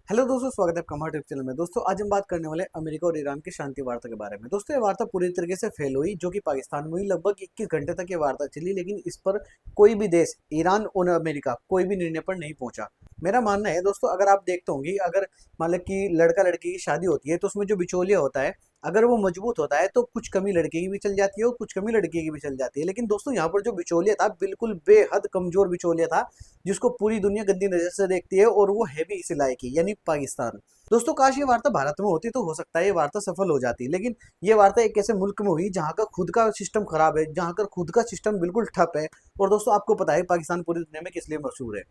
Hello दोस्तों, स्वागत है आपका हमारे यूट्यूब चैनल में। दोस्तों आज हम बात करने वाले हैं अमेरिका और ईरान की शांति वार्ता के बारे में। दोस्तों ये वार्ता पूरी तरीके से फेल हुई, जो कि पाकिस्तान में हुई। लगभग 21 घंटे तक ये वार्ता चली, लेकिन इस पर कोई भी देश, ईरान और अमेरिका, कोई भी निर्णय पर नहीं पहुंचा। मेरा मानना है दोस्तों, अगर आप देखते होंगे, अगर मान लो कि लड़का लड़की की शादी होती है तो उसमें जो बिचौलिया होता है, अगर वो मजबूत होता है तो कुछ कमी लड़के की भी चल जाती है और कुछ कमी लड़के की भी चल जाती है। लेकिन दोस्तों यहाँ पर जो बिचौलिया था, बिल्कुल बेहद कमजोर बिचौलिया था, जिसको पूरी दुनिया गंदी नजर से देखती है, और वो है भी इसी लायक ही, यानी पाकिस्तान। दोस्तों काश ये वार्ता भारत में होती तो हो सकता है ये वार्ता सफल हो जाती, लेकिन ये वार्ता एक ऐसे मुल्क में हुई जहाँ का खुद का सिस्टम खराब है, जहाँ का खुद का सिस्टम बिल्कुल ठप है। और दोस्तों आपको पता है पाकिस्तान पूरी दुनिया में किस लिए मशहूर है।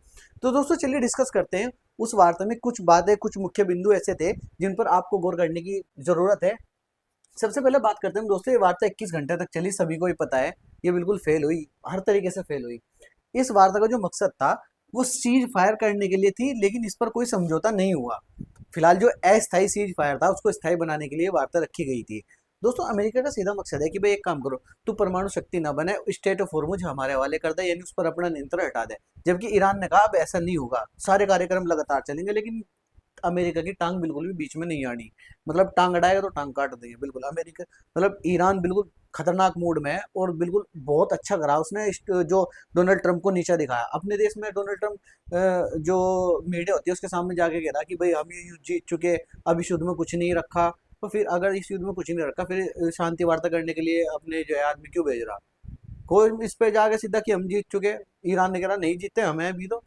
तो दोस्तों चलिए डिस्कस करते हैं। उस वार्ता में कुछ बातें, कुछ मुख्य बिंदु ऐसे थे जिन पर आपको गौर करने की जरूरत है। सबसे पहले बात करते हैं दोस्तों, ये वार्ता 21 घंटे तक चली, सभी को ही पता है। ये बिल्कुल फेल हुई, हर तरीके से फेल हुई। इस वार्ता का जो मकसद था वो सीज फायर करने के लिए थी, लेकिन इस पर कोई समझौता नहीं हुआ। फिलहाल जो अस्थायी सीज फायर था उसको स्थायी बनाने के लिए वार्ता रखी गई थी। दोस्तों अमेरिका का सीधा मकसद है कि भाई एक काम करो, तू परमाणु शक्ति ना बने, स्टेट ऑफ हॉर्मुज हमारे हवाले कर दे, यानी उस पर अपना नियंत्रण हटा दे। जबकि ईरान ने कहा अब ऐसा नहीं होगा, सारे कार्यक्रम लगातार चलेंगे, लेकिन अमेरिका की टांग बिल्कुल भी बीच में नहीं आनी। मतलब टांग अड़ाएगा तो टांग काट देंगे बिल्कुल अमेरिका। मतलब ईरान बिल्कुल खतरनाक मूड में है, और बिल्कुल बहुत अच्छा करा उसने जो डोनाल्ड ट्रंप को नीचा दिखाया अपने देश में। डोनाल्ड ट्रंप जो मीडिया होती है उसके सामने जाके कह रहा कि भाई हम ये युद्ध जीत चुके, अब इस युद्ध में कुछ नहीं रखा। तो फिर अगर इस युद्ध में कुछ नहीं रखा, फिर शांति वार्ता करने के लिए अपने जो है आदमी क्यों भेज रहा? कोई इस पे जाके सीधा कि हम जीत चुके। ईरान ने कह रहा नहीं जीते, हमें अभी तो।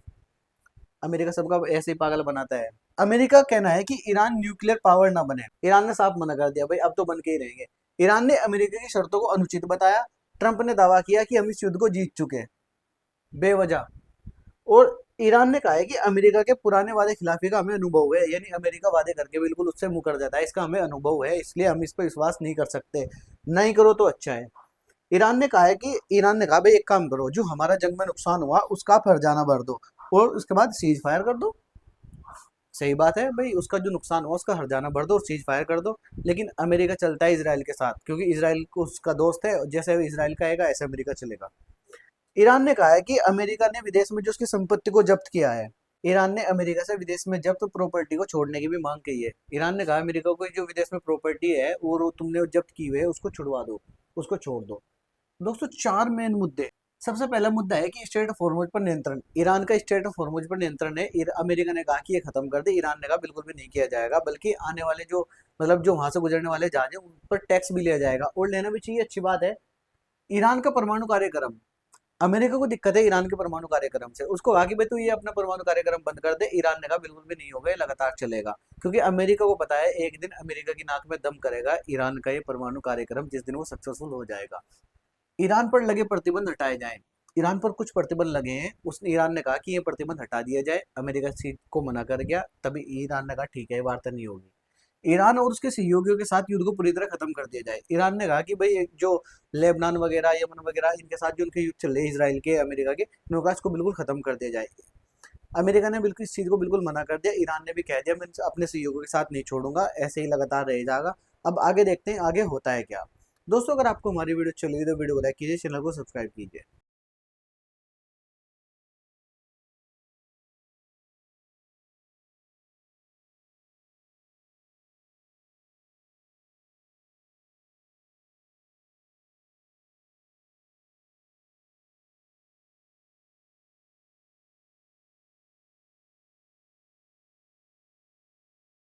अमेरिका सबका ऐसे ही पागल बनाता है। अमेरिका का कहना है कि ईरान न्यूक्लियर पावर ना बने। ईरान ने साफ मना कर दिया, भाई अब तो बन के ही रहेंगे। ईरान ने अमेरिका की शर्तों को अनुचित बताया। ट्रंप ने दावा किया कि हम इस युद्ध को जीत चुके हैं, बेवजह। और ईरान ने कहा है कि अमेरिका के पुराने वादे खिलाफी का हमें अनुभव है, यानी अमेरिका वादे करके बिल्कुल उससे मुकर जाता है, इसका हमें अनुभव है, इसलिए हम इस पर विश्वास नहीं कर सकते। नहीं करो तो अच्छा है। ईरान ने कहा भाई एक काम करो, जो हमारा जंग में नुकसान हुआ उसका आप हर्जाना भर दो, और उसके बाद सीज फायर कर दो। सही बात है भाई, उसका जो नुकसान हुआ उसका हर्जाना भर दो और सीज फायर कर दो। लेकिन अमेरिका चलता है इसराइल के साथ, क्योंकि इसराइल को उसका दोस्त है, जैसे इसराइल का आएगा ऐसे अमेरिका चलेगा। ईरान ने कहा है कि अमेरिका ने विदेश में जो उसकी संपत्ति को जब्त किया है, ईरान ने अमेरिका से विदेश में जब्त प्रॉपर्टी को छोड़ने की भी मांग की है। ईरान ने कहा अमेरिका को जो विदेश में प्रॉपर्टी है और वो तुमने जब्त की हुई है उसको छुड़वा दो, उसको छोड़ दो। दोस्तों चार मेन मुद्दे। सबसे पहला मुद्दा है कि स्टेट ऑफ हॉर्मुज पर नियंत्रण। ईरान का स्टेट ऑफ हॉर्मुज पर नियंत्रण है, अमेरिका ने कहा कि ये खत्म कर दे, ईरान ने कहा बिल्कुल भी नहीं किया जाएगा, बल्कि आने वाले जो मतलब जो वहां से गुजरने वाले जहाज हैं उन पर टैक्स भी लिया जाएगा, और लेना भी चाहिए, अच्छी बात है। ईरान का परमाणु कार्यक्रम, अमेरिका को दिक्कत है ईरान के परमाणु कार्यक्रम से। उसको कहा कि भाई तू ये अपना परमाणु कार्यक्रम बंद कर दे, ईरान ने कहा बिल्कुल भी नहीं होगा, ये लगातार चलेगा। क्योंकि अमेरिका को पता है एक दिन अमेरिका की नाक में दम करेगा ईरान का ये परमाणु कार्यक्रम, जिस दिन वो सक्सेसफुल हो जाएगा। ईरान पर लगे प्रतिबंध हटाए जाएं। ईरान पर कुछ प्रतिबंध लगे हैं, उसने ईरान ने कहा कि ये प्रतिबंध हटा दिया जाए। अमेरिका इस चीज को मना कर गया, तभी ईरान ने कहा ठीक है ये वार्ता नहीं होगी। ईरान और उसके सहयोगियों के साथ युद्ध को पूरी तरह खत्म कर दिया जाए। ईरान ने कहा कि भाई जो लेबनान वगैरह, यमन वगैरह, इनके साथ जो उनके युद्ध चल रहे हैं इसराइल के, अमेरिका के, इन्होंने कहा इसको बिल्कुल खत्म कर दिया जाए। अमेरिका ने बिल्कुल इस चीज को बिल्कुल मना कर दिया। ईरान ने भी कह दिया मैं अपने सहयोगियों के साथ नहीं छोड़ूंगा, ऐसे ही लगातार रह जाएगा। अब आगे देखते हैं आगे होता है क्या। दोस्तों अगर आपको हमारी वीडियो अच्छी लगी तो वीडियो को लाइक कीजिए, चैनल को सब्सक्राइब कीजिए।